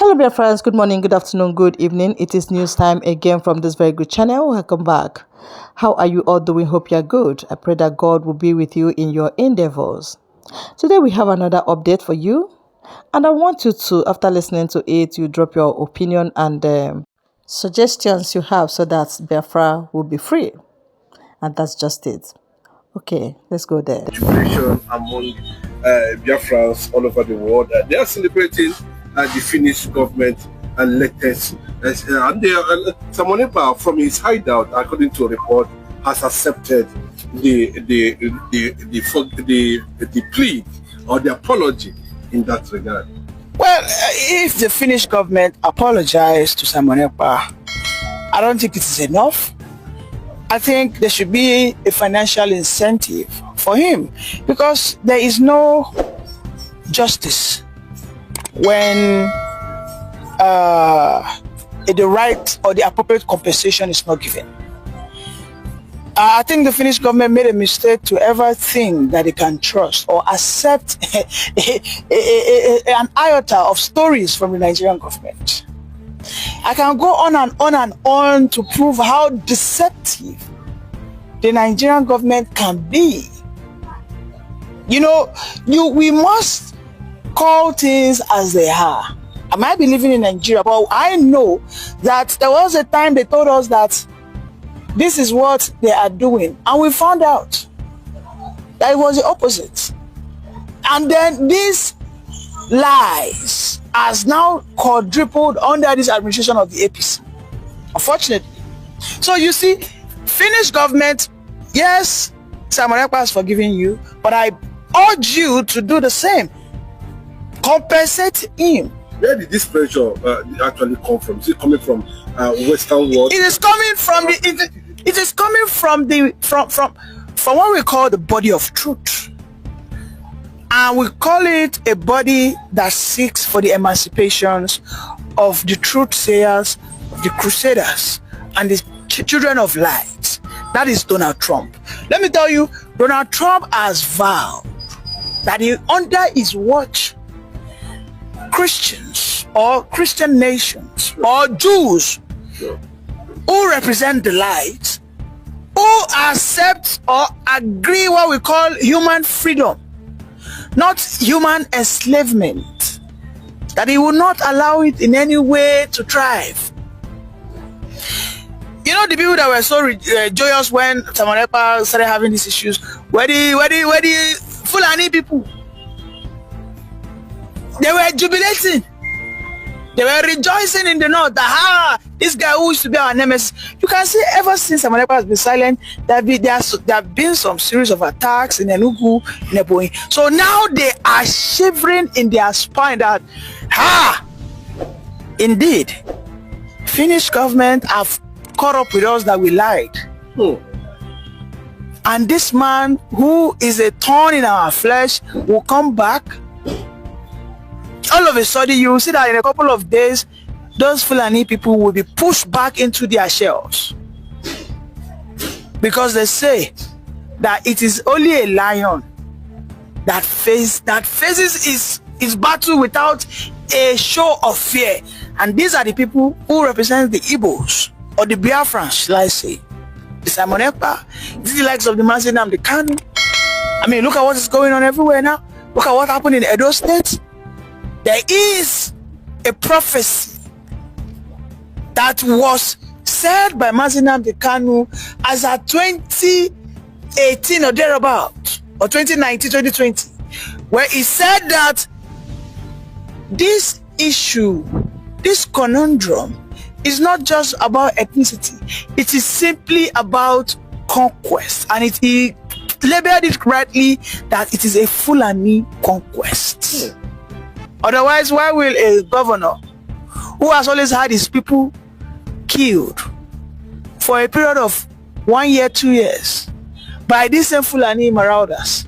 Hello, dear friends. Good morning, good afternoon, good evening. It is news time again from this very good channel. Welcome back. How are you all doing? Hope you are good. I pray that God will be with you in your endeavors. Today we have another update for you, and I want you to, after listening to it, you drop your opinion and suggestions you have so that Biafra will be free. And that's just it. Okay, let's go there. Jubilation among Biafrans all over the world. They are celebrating the Finnish government and latest. And Ekpa from his hideout, according to a report, has accepted the plea or the apology in that regard. Well, if the Finnish government apologized to Ekpa, I don't think it is enough. I think there should be a financial incentive for him because there is no justice when the right or the appropriate compensation is not given. I think the Finnish government made a mistake to ever think that they can trust or accept an iota of stories from the Nigerian government. I can go on and on and on to prove how deceptive the Nigerian government can be. You know, we must call things as they are. I might be living in Nigeria, but I know that there was a time they told us that this is what they are doing, and we found out that it was the opposite. And then these lies has now quadrupled under this administration of the APC, unfortunately. So you see, Finnish government, yes, Ekpa has forgiven you, but I urge you to do the same. Compensate him. Where did this pressure actually come from? Is it coming from Western world? It is coming from it is coming from what we call the body of truth. And we call it a body that seeks for the emancipations of the truth sayers, of the crusaders, and the children of light. That is Donald Trump. Let me tell you, Donald Trump has vowed that under his watch, Christians or Christian nations or Jews who represent the light, who accept or agree what we call human freedom, not human enslavement, that he will not allow it in any way to thrive. You know, the people that were so joyous when Ekpa started having these issues were the Fulani people. They were jubilating. They were rejoicing in the north that this guy who used to be our nemesis. You can see ever since Ekpa has been silent, there have been some series of attacks in Enugu, in Ebonyi. So now they are shivering in their spine that, indeed, Finnish government have caught up with us that we lied. And this man who is a thorn in our flesh will come back. All of a sudden, you will see that in a couple of days, those Fulani people will be pushed back into their shells. Because they say that it is only a lion that faces his battle without a show of fear. And these are the people who represent the Igbos, or the Biafrans, shall I say. The Ekpa, this is the likes of the Mazinam, the Kanu. I mean, look at what is going on everywhere now. Look at what happened in Edo State. There is a prophecy that was said by Mazinam the Kanu as at 2018 or thereabout, or 2019, 2020, where he said that this issue, this conundrum, is not just about ethnicity. It is simply about conquest. And he labeled it correctly that it is a Fulani conquest. Otherwise, why will a governor who has always had his people killed for a period of 1 year, 2 years by these same Fulani marauders?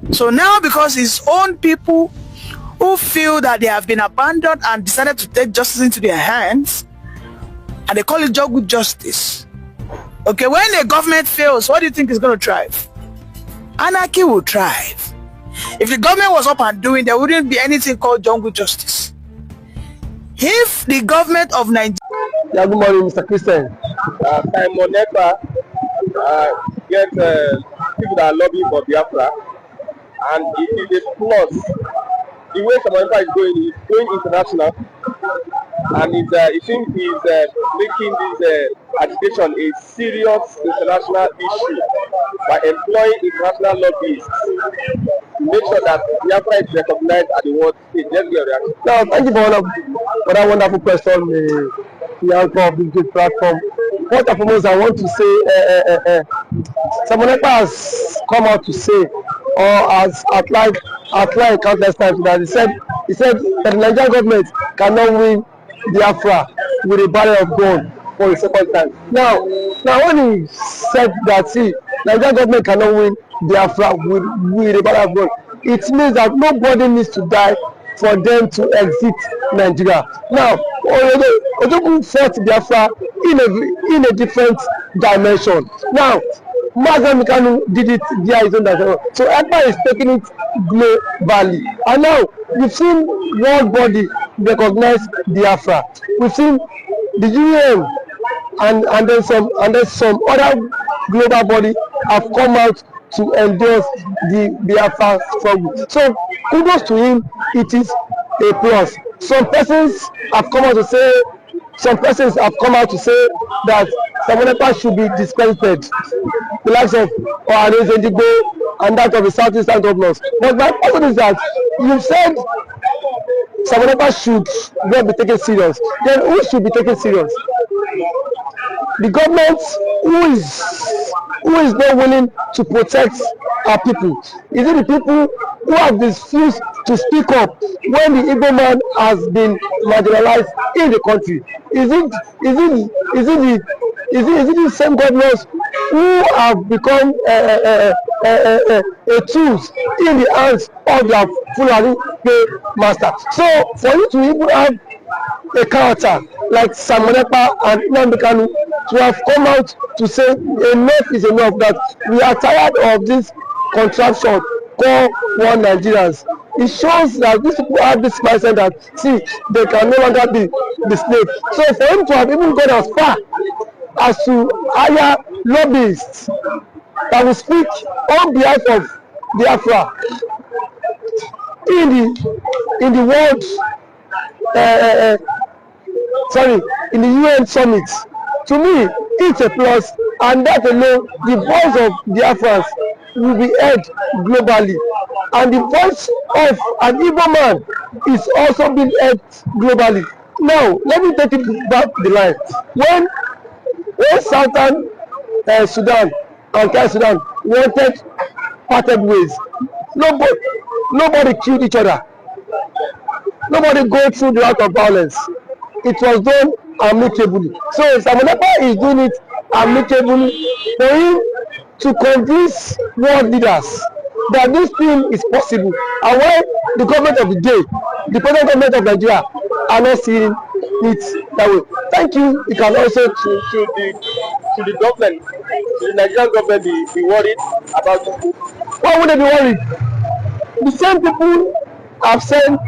So now, because his own people who feel that they have been abandoned and decided to take justice into their hands, and they call it good justice. Okay, when the government fails, what do you think is going to thrive? Anarchy will thrive. If the government was up and doing, there wouldn't be anything called jungle justice. If the government of Nigeria. Yeah, good morning, Mr. Christian. Simon Ekpa get people that are lobbying for Biafra, and it is a plus. The way Simon Ekpa is going international, and it seems he's making this agitation a serious international issue by employing international lobbyists to make sure that Biafra is recognized at the world stage. Let's get a reaction. Now, thank you for that wonderful question, the anchor of this good platform. First and foremost, I want to say, Simon Ekpa has come out to say, or has outlined countless times, that he said that the Nigerian government cannot win Biafra with a barrel of gun for the second time. Now when he said that, see, Nigerian government cannot win Biafra with a barrel of gun, it means that nobody needs to die for them to exit Nigeria. Now, Ojukwu fought Biafra in a different dimension. Now, Mazen Kanu did it via his own dimension. So Ekpa is taking it globally. And now, we've seen world body recognize Biafra. We've seen the UN and then some other global body have come out to endorse the Biafra struggle. So kudos to him, it is a plus. Some persons have come out to say that Simon Ekpa should be discredited, the likes of Ohanes Edigbo and that of the Southeastern governors. But my question is that you said Simon Ekpa should not be taken serious. Then who should be taken serious? The government who is not willing to protect our people? Is it the people who have refused to speak up when the Igbo man has been marginalized in the country? Is it the same governors who have become a tools in the hands of their Fulani master? So for you to even have a character like Simon Ekpa and Nnamdi Kanu to have come out to say enough is enough, that we are tired of this contraption called one Nigerians. It shows that these people have this mindset that, see, they can no longer be the slave. So for him to have even gone as far as to hire lobbyists that will speak on behalf of Biafra in the world, in the UN summit, to me, it's a plus, and that alone, the voice of Biafrans will be heard globally, and the voice of an Igbo man is also being heard globally. Now, let me take it back the line. When Southern Sudan and South Sudan wanted parted ways, nobody killed each other. Nobody go through the route of violence. It was done amicably. So Simon Ekpa is doing it amicably for him to convince world leaders that this thing is possible, and why the government of the day, the present government of Nigeria, are not seeing it that way. Thank you. You can also to the government, the Nigerian government be worried about it. Why would they be worried? The same people have sent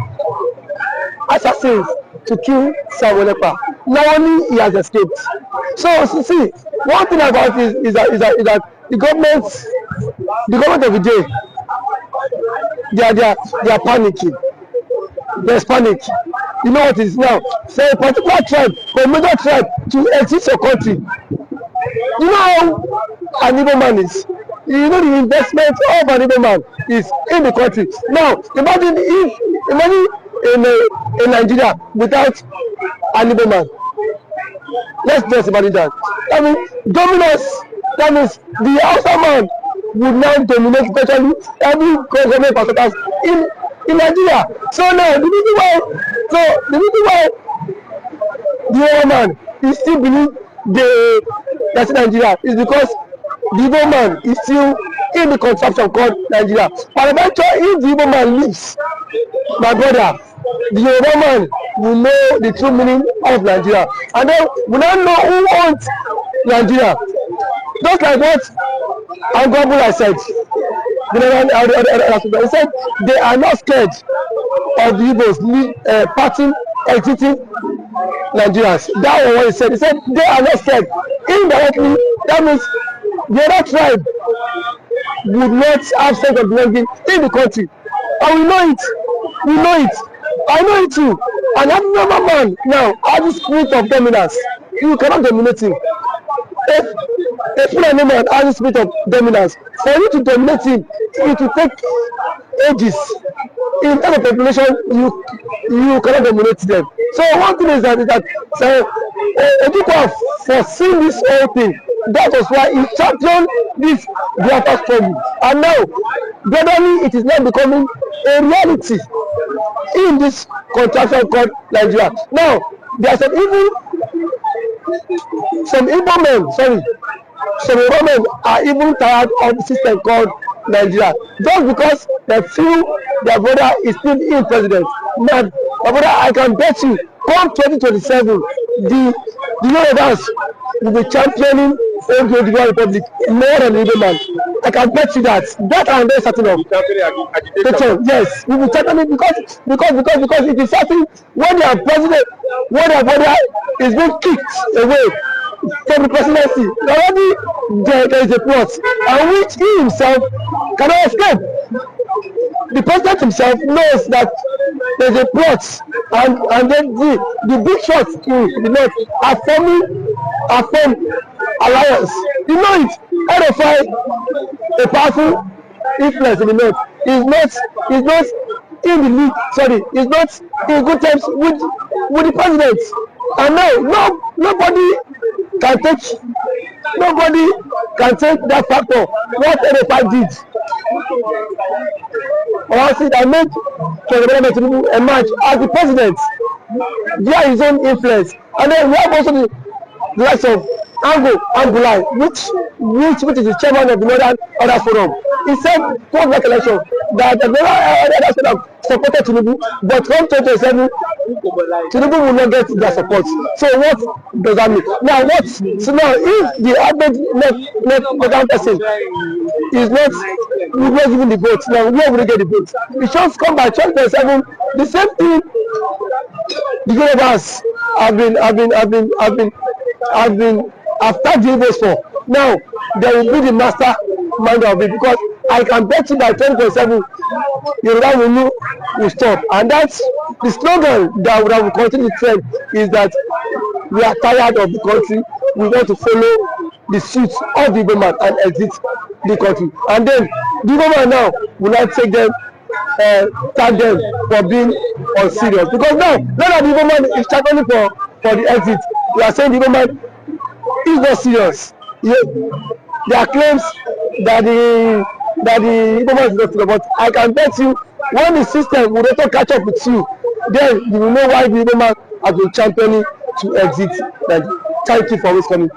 assassins to kill Simon Ekpa. Not only he has escaped. So see, one thing about it is that the government of the day, they are panicking. There's panic. You know what it is now? For a particular tribe, for a major tribe to exit your country, you know how an Igbo man is. You know the investment of an Igbo man is in the country. Now imagine in Nigeria without an Igbo man. Let's just imagine that. I mean, that means the Hausa man would now dominate virtually every government parastatals in Nigeria. So now the reason why the Igbo man is still believe that's in Nigeria is because the Igbo man is still in the contraption called Nigeria. And eventually, if the Igbo man leaves, my brother, the Yoruba man will know the true meaning of Nigeria, and then we now know who owns Nigeria. Just like what Governmental said, he said they are not scared of the Igbos parting exiting Nigerians. That was what he said. He said they are not scared. Indirectly, that means the other tribe would not have sense of belonging in the country. And we know it. We know it. I know it too. And every normal man now has the spirit of dominance. You cannot dominate him. If a Fulani man has the spirit of dominance, for you to dominate him, it will take ages. In terms of population, you cannot dominate them. So one thing is that Ekpa have foreseen this whole thing. That was why he championed this Biafra struggle. And now, gradually, it is now becoming a reality in this contraction called Nigeria. Now, there are some Igbo men are even tired of the system called Nigeria. Just because they feel their brother is still in president. Now, my brother, I can bet you, come 2027, the Yorubas will be championing the Republic more than the Igbo man. I can bet you that. That I am very certain of. Yes, we will championing because it is certain when their president, when their brother is being kicked away from the presidency, already there is a plot, and which he himself cannot escape. The president himself knows that there is a plot, and then the big shots in the north are forming alliance. You know it. RFI, a powerful influence in the north, is not in the league. Sorry, is not in good terms with the president. And now nobody can take that factor. What RFI did, or else it made President Tinubu emerge as the president via his own influence. And then we have also the likes of Angulai, which is the chairman of the Northern Order Forum. He said post-election that the Northern Order Forum supported Tinubu, but come 2027, Tinubu will not get their support. So what does that mean? Now if the average Northern person is not giving the vote, now where will they get the vote? It should come by 2027. The same thing the Yorubas have been after the Igbos for. Now they will be the master mind of it, because I can bet you by 2027 Yoruba will stop. And that's the slogan that will continue the trend, is that we are tired of the country, we want to follow the suit of the government and exit the country. And then the government now will not take them, tag them for being unserious, because now that the government is championing for the exit, we are saying the government is not serious. There are claims that the government is not serious, but I can bet you when the system will also catch up with you, then you will know why the government has been championing to exit. Thank you for always coming.